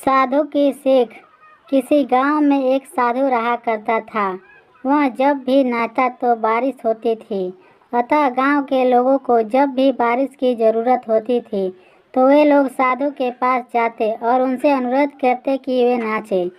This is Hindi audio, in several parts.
साधु की सीख। किसी गांव में एक साधु रहा करता था। वह जब भी नाचता तो बारिश होती थी। अतः गांव के लोगों को जब भी बारिश की ज़रूरत होती थी तो वे लोग साधु के पास जाते और उनसे अनुरोध करते कि वे नाचें,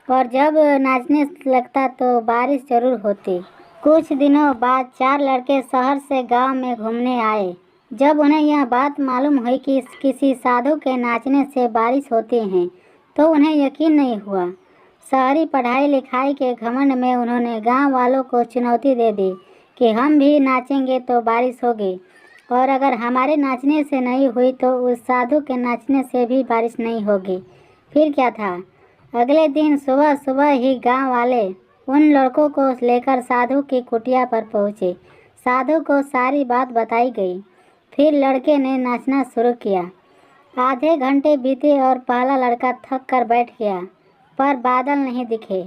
और जब नाचने लगता तो बारिश जरूर होती। कुछ दिनों बाद 4 लड़के शहर से गांव में घूमने आए। जब उन्हें यह बात मालूम हुई कि किसी साधु के नाचने से बारिश होती है तो उन्हें यकीन नहीं हुआ। शहरी पढ़ाई लिखाई के घमंड में उन्होंने गांव वालों को चुनौती दे दी कि हम भी नाचेंगे तो बारिश होगी, और अगर हमारे नाचने से नहीं हुई तो उस साधु के नाचने से भी बारिश नहीं होगी। फिर क्या था, अगले दिन सुबह सुबह ही गांव वाले उन लड़कों को लेकर साधु की कुटिया पर पहुँचे। साधु को सारी बात बताई गई। फिर लड़के ने नाचना शुरू किया। आधे घंटे बीते और पहला लड़का थक कर बैठ गया, पर बादल नहीं दिखे।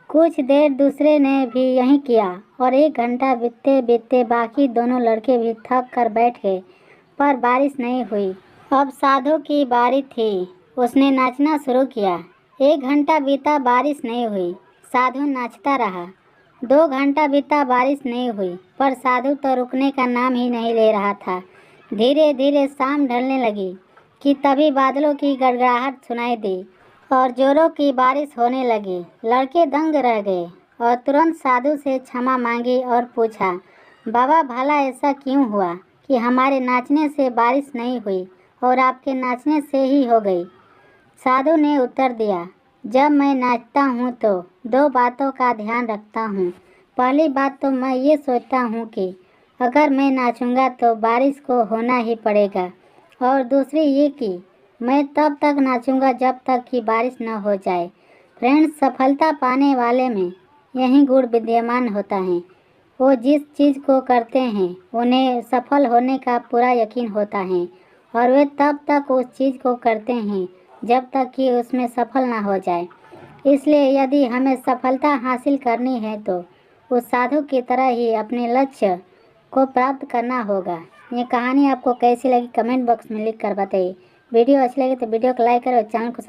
कुछ देर दूसरे ने भी यही किया और 1 घंटा बीतते बीतते बाकी दोनों लड़के भी थक कर बैठ गए, पर बारिश नहीं हुई। अब साधु की बारी थी। उसने नाचना शुरू किया। 1 घंटा बीता, बारिश नहीं हुई। साधु नाचता रहा। 2 घंटा बीता, बारिश नहीं हुई, पर साधु तो रुकने का नाम ही नहीं ले रहा था। धीरे धीरे शाम ढलने लगी कि तभी बादलों की गड़गड़ाहट सुनाई दी और जोरों की बारिश होने लगी। लड़के दंग रह गए और तुरंत साधु से क्षमा मांगी और पूछा, बाबा भला ऐसा क्यों हुआ कि हमारे नाचने से बारिश नहीं हुई और आपके नाचने से ही हो गई? साधु ने उत्तर दिया, जब मैं नाचता हूँ तो 2 बातों का ध्यान रखता हूँ। पहली बात तो मैं ये सोचता हूँ कि अगर मैं नाचूंगा तो बारिश को होना ही पड़ेगा, और दूसरी ये कि मैं तब तक नाचूंगा जब तक कि बारिश न हो जाए। फ्रेंड्स, सफलता पाने वाले में यही गुण विद्यमान होता है। वो जिस चीज़ को करते हैं उन्हें सफल होने का पूरा यकीन होता है, और वे तब तक उस चीज़ को करते हैं जब तक कि उसमें सफल ना हो जाए। इसलिए यदि हमें सफलता हासिल करनी है तो उस साधु की तरह ही अपने लक्ष्य को प्राप्त करना होगा। ये कहानी आपको कैसी लगी कमेंट बॉक्स में लिख कर बताइए। वीडियो अच्छी लगी तो वीडियो को लाइक करें और चैनल को